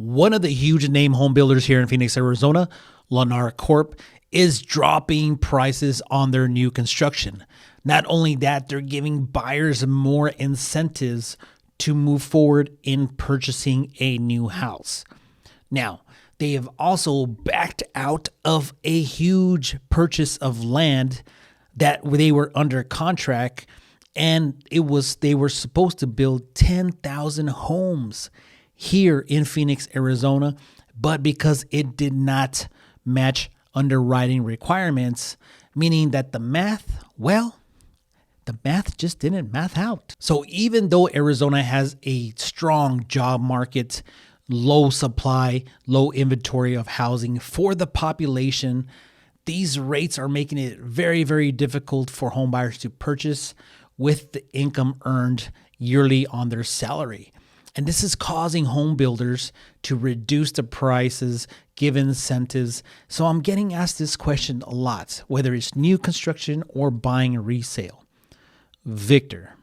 One of the huge name home builders here in Phoenix, Arizona, Lennar Corp, is dropping prices on their new construction. Not only that, they're giving buyers more incentives to move forward in purchasing a new house. Now, they have also backed out of a huge purchase of land that they were under contract, and they were supposed to build 10,000 homes here in Phoenix, Arizona, but because it did not match underwriting requirements, meaning that the math just didn't math out. So even though Arizona has a strong job market, low supply, low inventory of housing for the population, these rates are making it very, very difficult for homebuyers to purchase with the income earned yearly on their salary. And this is causing home builders to reduce the prices, give incentives. So I'm getting asked this question a lot, whether it's new construction or buying a resale. Victor,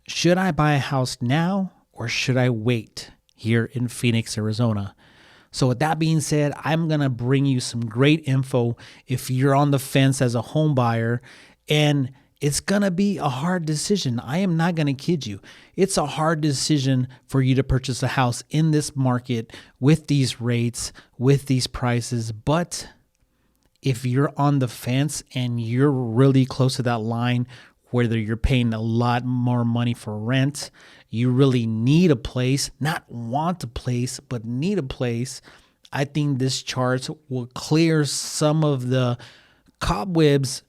should I buy a house now or should I wait here in Phoenix, Arizona? So with that being said, I'm going to bring you some great info if you're on the fence as a home buyer, and it's going to be a hard decision. I am not going to kid you. It's a hard decision for you to purchase a house in this market with these rates, with these prices. But if you're on the fence and you're really close to that line, whether you're paying a lot more money for rent, you really need a place, not want a place, but need a place, I think this chart will clear some of the cobwebs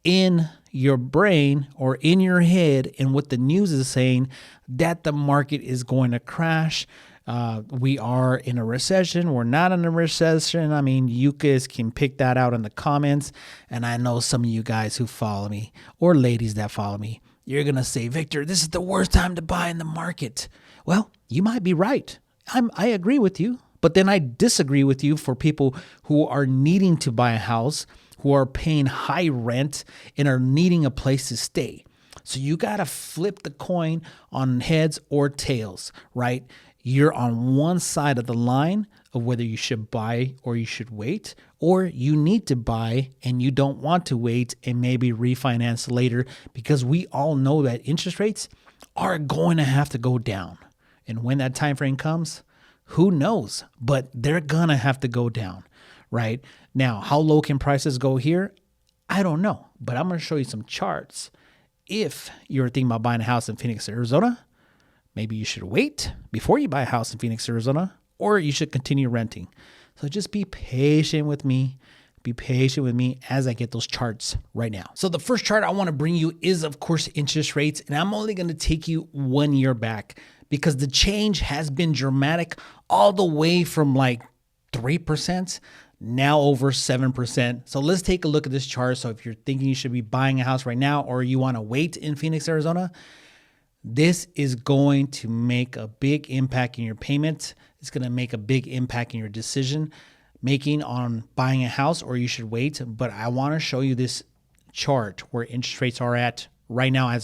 in your brain or in your head and what the news is saying, that the market is going to crash. We are in a recession. We're not in a recession. I mean, you guys can pick that out in the comments. And I know some of you guys who follow me, or ladies that follow me, you're going to say, Victor, this is the worst time to buy in the market. Well, you might be right. I agree with you. But then I disagree with you for people who are needing to buy a house, who are paying high rent and are needing a place to stay. So you got to flip the coin on heads or tails, right? You're on one side of the line of whether you should buy or you should wait, or you need to buy and you don't want to wait and maybe refinance later, because we all know that interest rates are going to have to go down. And when that time frame comes, who knows? But they're going to have to go down, right? Now, how low can prices go here? I don't know, but I'm going to show you some charts. If you're thinking about buying a house in Phoenix, Arizona, maybe you should wait before you buy a house in Phoenix, Arizona, or you should continue renting. So just be patient with me. Be patient with me as I get those charts right now. So the first chart I want to bring you is, of course, interest rates. And I'm only going to take you 1 year back because the change has been dramatic, all the way from like 3%, now over 7%. So let's take a look at this chart. So if you're thinking you should be buying a house right now, or you want to wait in Phoenix, Arizona, this is going to make a big impact in your payment. It's going to make a big impact in your decision making on buying a house, or you should wait. But I want to show you this chart where interest rates are at right now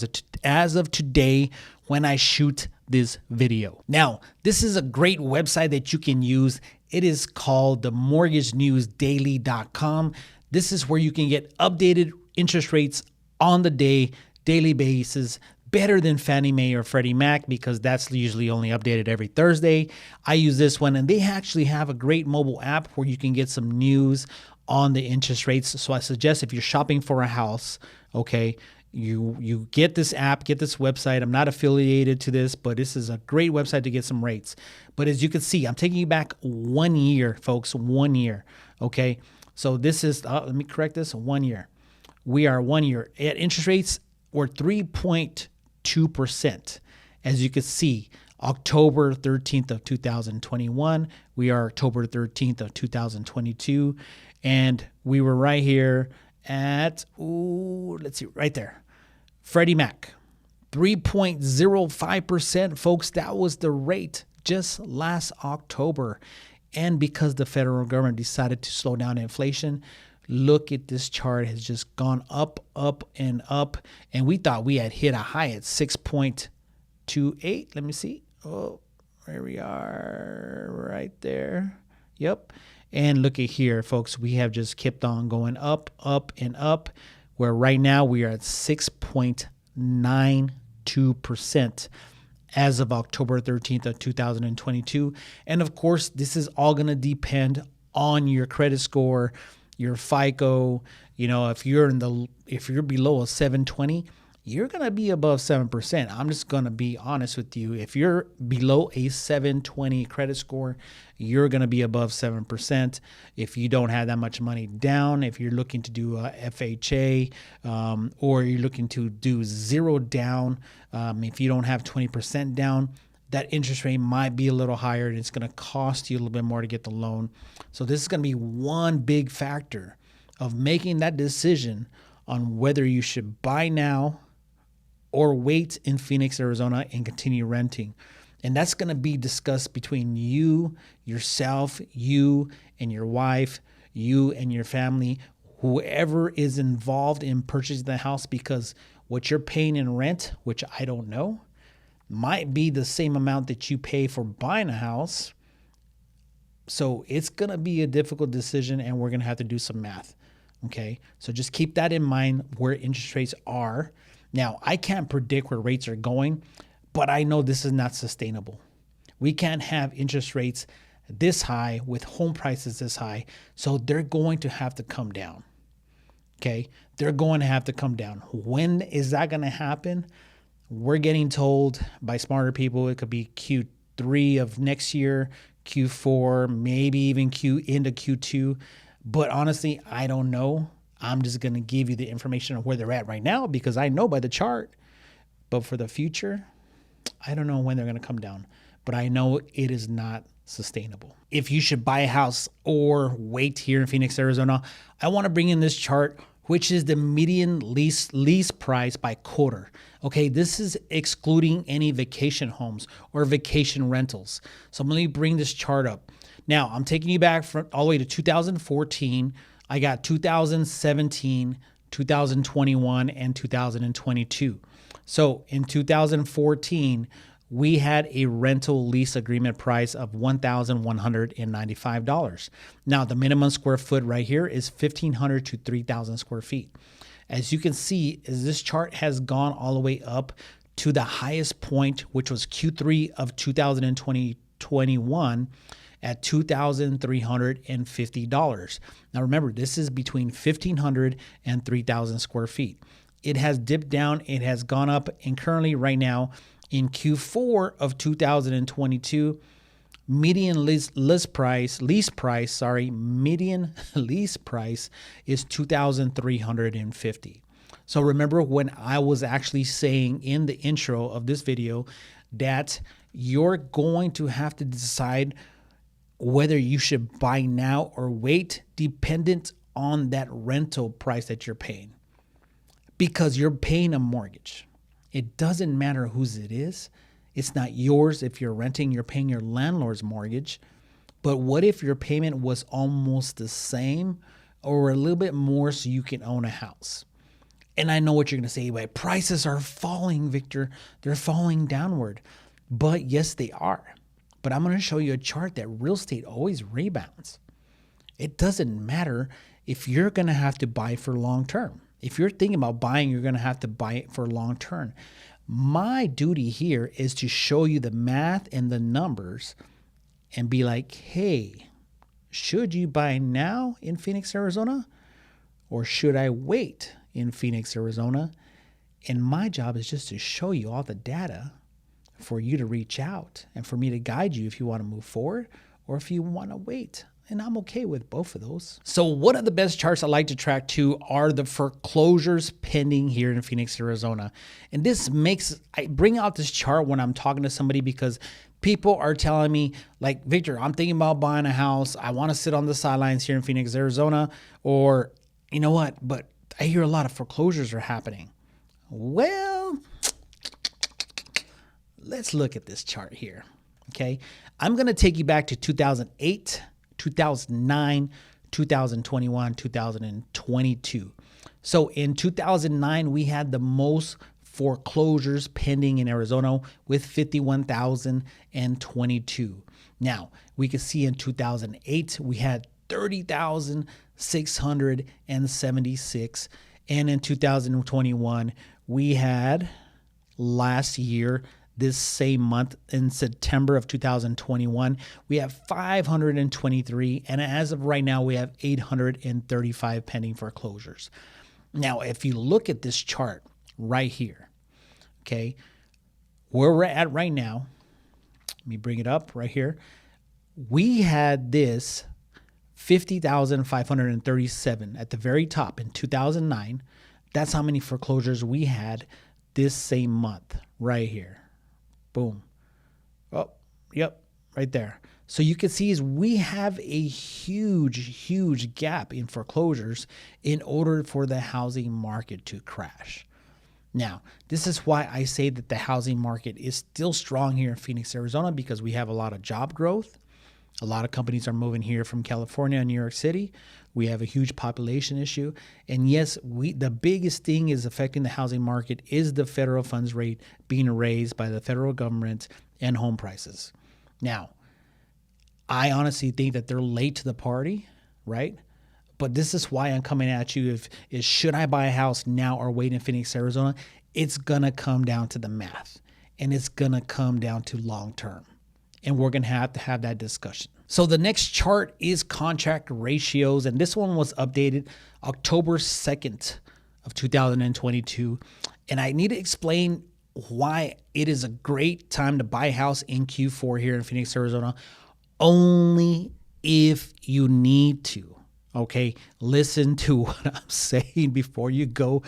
as of today when I shoot this video. Now, this is a great website that you can use. It is called the mortgagenewsdaily.com. This is where you can get updated interest rates on the daily basis, better than Fannie Mae or Freddie Mac, because that's usually only updated every Thursday. I use this one, and they actually have a great mobile app where you can get some news on the interest rates. So I suggest if you're shopping for a house, okay, you get this app, get this website. I'm not affiliated to this, but this is a great website to get some rates. But as you can see, I'm taking you back 1 year, folks, 1 year, okay? So this is, let me correct this, 1 year. We are 1 year. At interest rates, we're 3.2%. As you can see, October 13th of 2021, we are October 13th of 2022, and we were right here at, let's see, right there. Freddie Mac, 3.05%, folks. That was the rate just last October. And because the federal government decided to slow down inflation, look at this chart, has just gone up, up, and up. And we thought we had hit a high at 6.28. Let me see. Oh, Where we are, right there. Yep. And look at here, folks. We have just kept on going up, up, and up, where right now we are at 6.92% as of October 13th of 2022. And of course, this is all going to depend on your credit score, your FICO. You know, if you're below a 720, you're going to be above 7%. I'm just going to be honest with you. If you're below a 720 credit score, you're going to be above 7%. If you don't have that much money down, if you're looking to do a FHA, or you're looking to do zero down, if you don't have 20% down, that interest rate might be a little higher and it's going to cost you a little bit more to get the loan. So this is going to be one big factor of making that decision on whether you should buy now or wait in Phoenix, Arizona and continue renting. And that's going to be discussed between you, yourself, you and your wife, you and your family, whoever is involved in purchasing the house, because what you're paying in rent, which I don't know, might be the same amount that you pay for buying a house. So it's going to be a difficult decision and we're going to have to do some math. Okay. So just keep that in mind where interest rates are. Now, I can't predict where rates are going, but I know this is not sustainable. We can't have interest rates this high with home prices this high. So they're going to have to come down. Okay. They're going to have to come down. When is that going to happen? We're getting told by smarter people it could be Q3 of next year, Q4, maybe even into Q2. But honestly, I don't know. I'm just going to give you the information of where they're at right now because I know by the chart. But for the future, I don't know when they're going to come down. But I know it is not sustainable. If you should buy a house or wait here in Phoenix, Arizona, I want to bring in this chart, which is the median lease price by quarter. Okay, this is excluding any vacation homes or vacation rentals. So let me bring this chart up. Now, I'm taking you back all the way to 2014. I got 2017, 2021, and 2022. So in 2014, we had a rental lease agreement price of $1,195. Now, the minimum square foot right here is 1,500 to 3,000 square feet. As you can see, as this chart has gone all the way up to the highest point, which was Q3 of 2021 at $2,350. Now, remember, this is between 1,500 and 3,000 square feet. It has dipped down. It has gone up. And currently right now in Q4 of 2022, median lease price is $2,350. So remember when I was actually saying in the intro of this video that you're going to have to decide whether you should buy now or wait, dependent on that rental price that you're paying, because you're paying a mortgage. It doesn't matter whose it is. It's not yours. If you're renting, you're paying your landlord's mortgage. But what if your payment was almost the same or a little bit more so you can own a house? And I know what you're going to say, but prices are falling, Victor. They're falling downward. But yes, they are. But I'm going to show you a chart that real estate always rebounds. It doesn't matter if you're going to have to buy for long term. If you're thinking about buying, you're going to have to buy it for long term. My duty here is to show you the math and the numbers and be like, hey, should you buy now in Phoenix, Arizona? Or should I wait in Phoenix, Arizona? And my job is just to show you all the data for you to reach out and for me to guide you if you want to move forward or if you want to wait. And I'm okay with both of those. So one of the best charts I like to track too are the foreclosures pending here in Phoenix, Arizona. And I bring out this chart when I'm talking to somebody because people are telling me like, Victor, I'm thinking about buying a house. I want to sit on the sidelines here in Phoenix, Arizona. Or you know what? But I hear a lot of foreclosures are happening. Well, let's look at this chart here. Okay. I'm going to take you back to 2008, 2009, 2021, 2022. So in 2009, we had the most foreclosures pending in Arizona with 51,022. Now, we can see in 2008, we had 30,676. And in 2021, we had last year, this same month in September of 2021, we have 523. And as of right now, we have 835 pending foreclosures. Now, if you look at this chart right here, okay, where we're at right now, let me bring it up right here. We had this 50,537 at the very top in 2009. That's how many foreclosures we had this same month right here. Boom. Oh, yep, right there. So you can see is we have a huge gap in foreclosures in order for the housing market to crash. Now, this is why I say that the housing market is still strong here in Phoenix, Arizona, because we have a lot of job growth. A lot of companies are moving here from California and New York City. We have a huge population issue. And yes, the biggest thing is affecting the housing market is the federal funds rate being raised by the federal government and home prices. Now, I honestly think that they're late to the party, right? But this is why I'm coming at you. Should I buy a house now or wait in Phoenix, Arizona? It's going to come down to the math, and it's going to come down to long term. And we're going to have that discussion. So the next chart is contract ratios, and this one was updated October 2nd of 2022. And I need to explain why it is a great time to buy a house in Q4 here in Phoenix, Arizona, only if you need to. Okay, listen to what I'm saying before you go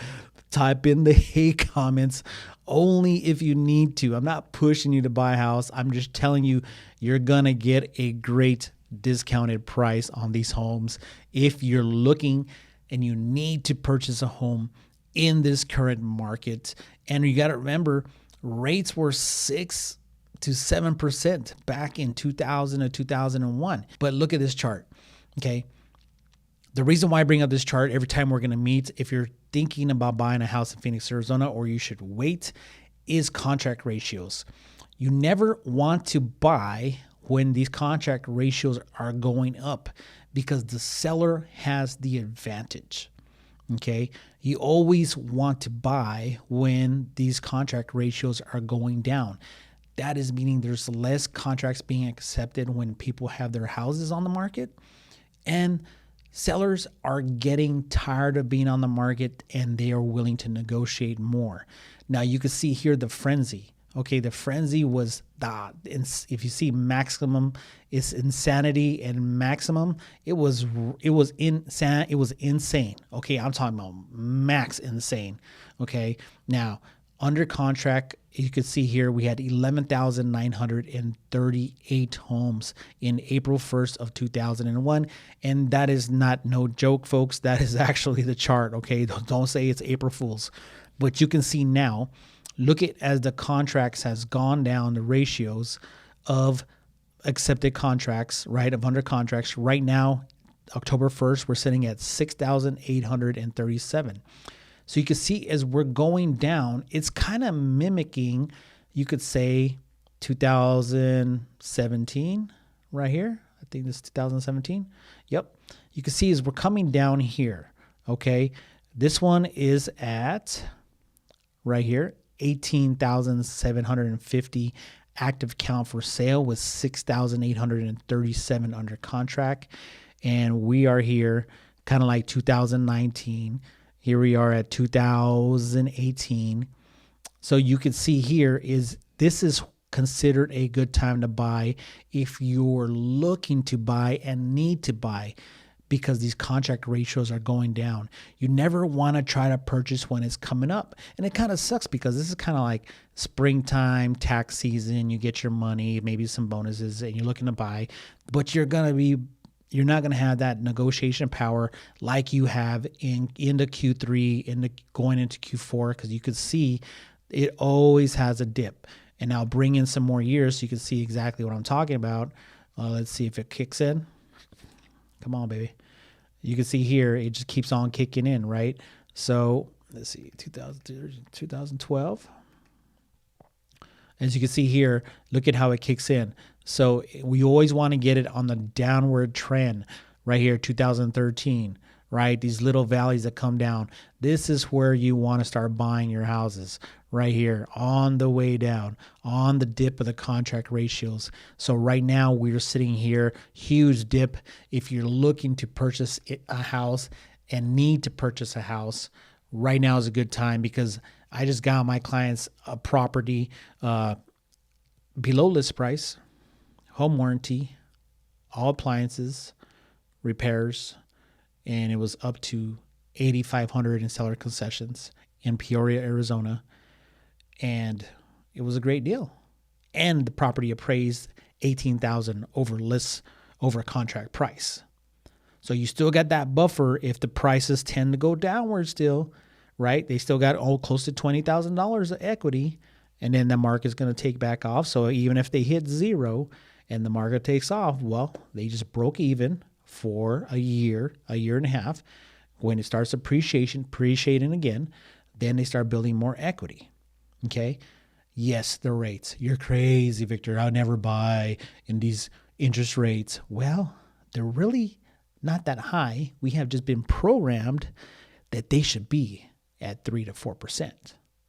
type in the hate comments. Only if you need to. I'm not pushing you to buy a house. I'm just telling you you're going to get a great discounted price on these homes if you're looking and you need to purchase a home in this current market. And you got to remember, rates were 6 to 7% back in 2000 to 2001. But look at this chart, okay? The reason why I bring up this chart every time we're going to meet, if you're thinking about buying a house in Phoenix, Arizona, or you should wait, is contract ratios. You never want to buy when these contract ratios are going up because the seller has the advantage. Okay, you always want to buy when these contract ratios are going down. That is meaning there's less contracts being accepted when people have their houses on the market, and sellers are getting tired of being on the market and they are willing to negotiate more. Now you can see here the frenzy. Okay, the frenzy was if you see maximum, it's insanity, and maximum, it was insane. Okay, I'm talking about max insane. Okay, now under contract, you could see here we had 11,938 homes in April 1st of 2001. And that is not no joke, folks. That is actually the chart, okay? Don't say it's April Fool's. But you can see now, look at as the contracts has gone down, the ratios of accepted contracts, right, of under contracts. Right now, October 1st, we're sitting at 6,837. So you can see as we're going down, it's kind of mimicking, you could say, 2017 right here. I think this is 2017. Yep. You can see as we're coming down here, okay? This one is at, right here, 18,750 active count for sale with 6,837 under contract. And we are here kind of like 2019. Here we are at 2018. So you can see here this is considered a good time to buy if you're looking to buy and need to buy because these contract ratios are going down. You never want to try to purchase when it's coming up. And it kind of sucks because this is kind of like springtime, tax season. You get your money, maybe some bonuses, and you're looking to buy, but you're not going to have that negotiation power like you have into Q3, going into Q4, because you could see it always has a dip. And I'll bring in some more years so you can see exactly what I'm talking about. Let's see if it kicks in. Come on, baby. You can see here, it just keeps on kicking in, right? So let's see, 2012. As you can see here, look at how it kicks in. So we always want to get it on the downward trend right here, 2013, right? These little valleys that come down. This is where you want to start buying your houses right here on the way down, on the dip of the contract ratios. So right now we're sitting here, huge dip. If you're looking to purchase a house and need to purchase a house, right now is a good time because I just got my clients a property below list price, home warranty, all appliances, repairs, and it was up to $8,500 in seller concessions in Peoria, Arizona, and it was a great deal. And the property appraised $18,000 over contract price. So you still got that buffer if the prices tend to go downward still. Right? They still got close to $20,000 of equity, and then the market's going to take back off. So even if they hit zero and the market takes off, well, they just broke even for a year and a half. When it starts appreciating again, then they start building more equity. Okay? Yes, the rates. You're crazy, Victor. I'll never buy in these interest rates. Well, they're really not that high. We have just been programmed that they should be at 3 to 4%.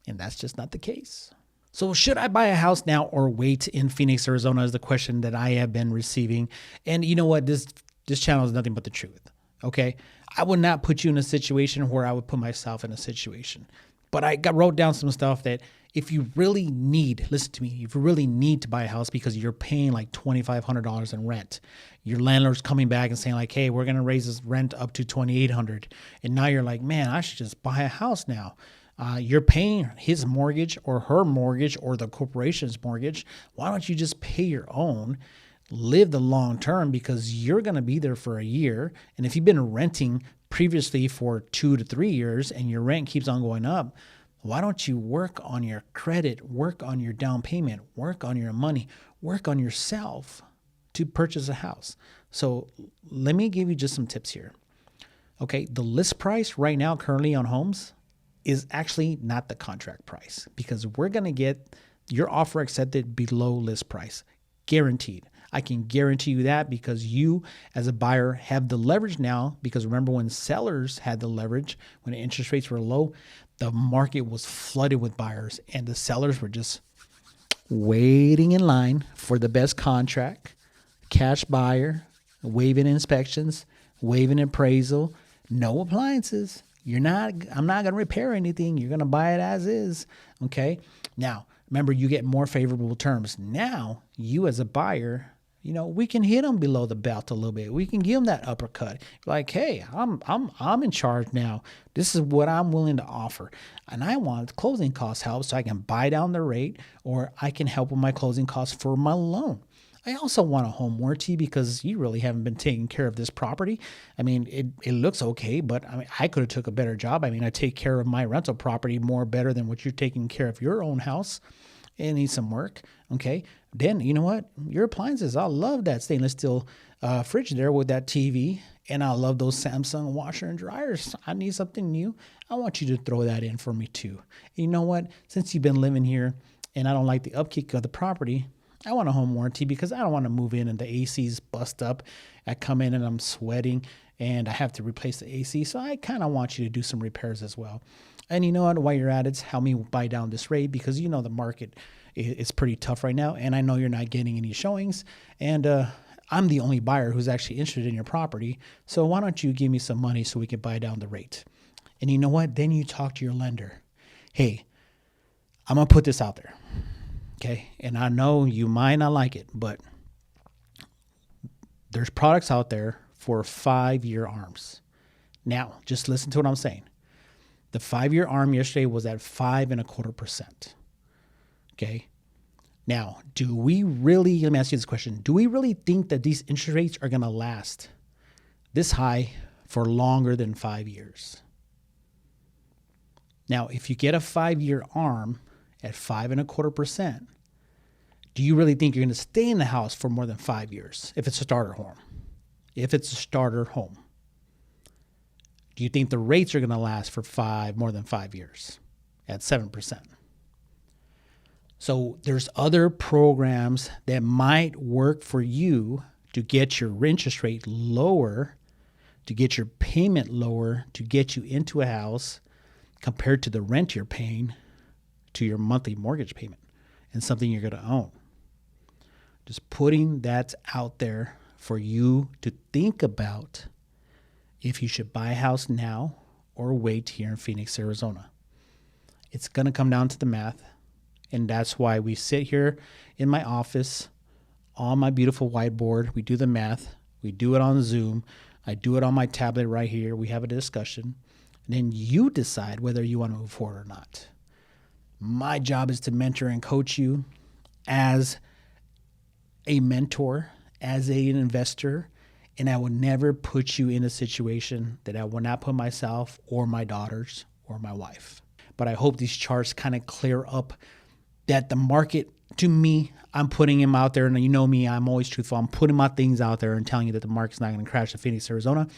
And that's just not the case. So should I buy a house now or wait in Phoenix, Arizona is the question that I have been receiving. And you know what? This channel is nothing but the truth. Okay? I would not put you in a situation where I would put myself in a situation. But I wrote down some stuff that if you really need, listen to me, if you really need to buy a house because you're paying like $2,500 in rent, your landlord's coming back and saying like, hey, we're going to raise this rent up to $2,800. And now you're like, man, I should just buy a house now. You're paying his mortgage or her mortgage or the corporation's mortgage. Why don't you just pay your own, live the long term because you're going to be there for a year. And if you've been renting previously for 2 to 3 years and your rent keeps on going up, why don't you work on your credit, work on your down payment, work on your money, work on yourself to purchase a house? So let me give you just some tips here. Okay, the list price right now currently on homes is actually not the contract price because we're going to get your offer accepted below list price, guaranteed. I can guarantee you that because you as a buyer have the leverage now, because remember when sellers had the leverage, when the interest rates were low, the market was flooded with buyers and the sellers were just waiting in line for the best contract, cash buyer, waiving inspections, waiving appraisal, no appliances. I'm not going to repair anything. You're going to buy it as is. Okay. Now, remember, you get more favorable terms. Now, you as a buyer, we can hit them below the belt a little bit. We can give them that uppercut. Like, hey, I'm in charge now. This is what I'm willing to offer. And I want closing cost help so I can buy down the rate or I can help with my closing costs for my loan. I also want a home warranty because you really haven't been taking care of this property. I mean, it looks okay, but I could have took a better job. I mean, I take care of my rental property more better than what you're taking care of your own house. It needs some work. Okay. Then you know what? Your appliances, I love that stainless steel fridge there with that TV. And I love those Samsung washer and dryers. I need something new. I want you to throw that in for me too. And you know what? Since you've been living here and I don't like the upkeep of the property, I want a home warranty because I don't want to move in and the AC's bust up. I come in and I'm sweating and I have to replace the AC. So I kind of want you to do some repairs as well. And you know what? While you're at it, help me buy down this rate because the market is pretty tough right now. And I know you're not getting any showings. And I'm the only buyer who's actually interested in your property. So why don't you give me some money so we can buy down the rate? And you know what? Then you talk to your lender. Hey, I'm going to put this out there. Okay. And I know you might not like it, but there's products out there for 5-year arms. Now, just listen to what I'm saying. The 5-year arm yesterday was at 5.25%. Okay. Now, let me ask you this question. Do we really think that these interest rates are going to last this high for longer than 5 years? Now, if you get a 5-year arm at 5.25%, do you really think you're going to stay in the house for more than 5 years if it's a starter home? Do Do you think the rates are going to last for more than 5 years at 7%? So there's other programs that might work for you to get your interest rate lower, to get your payment lower, to get you into a house compared to the rent you're paying to your monthly mortgage payment and something you're going to own. Just putting that out there for you to think about if you should buy a house now or wait here in Phoenix, Arizona. It's going to come down to the math. And that's why we sit here in my office on my beautiful whiteboard. We do the math. We do it on Zoom. I do it on my tablet right here. We have a discussion. And then you decide whether you want to move forward or not. My job is to mentor and coach you as a mentor, as an investor. And I will never put you in a situation that I will not put myself or my daughters or my wife. But I hope these charts kind of clear up that the market, to me, I'm putting them out there, and you know me, I'm always truthful. I'm putting my things out there and telling you that the market's not going to crash in Phoenix, Arizona,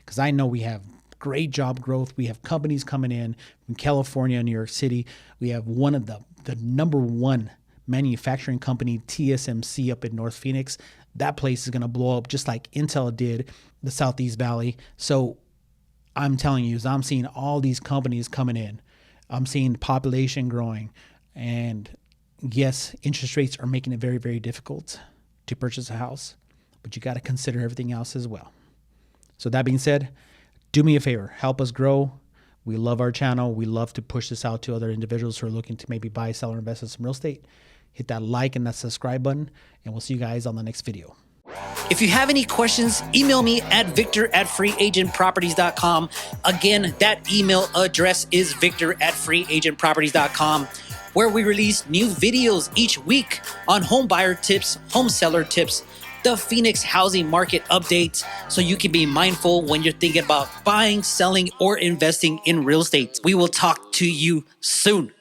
because I know we have great job growth. We have companies coming in from California, New York City. We have one of the number one manufacturing company, TSMC, up in North Phoenix. That place is going to blow up just like Intel did the Southeast Valley. So I'm telling you, I'm seeing all these companies coming in. I'm seeing population growing, and yes, interest rates are making it very, very difficult to purchase a house, but you got to consider everything else as well. So that being said, do me a favor, help us grow. We love our channel. We love to push this out to other individuals who are looking to maybe buy, sell, or invest in some real estate. Hit that like and that subscribe button, and we'll see you guys on the next video. If you have any questions, email me at victor@freeagentproperties.com. Again, that email address is victor@freeagentproperties.com, where we release new videos each week on home buyer tips, home seller tips, the Phoenix housing market updates, so you can be mindful when you're thinking about buying, selling, or investing in real estate. We will talk to you soon.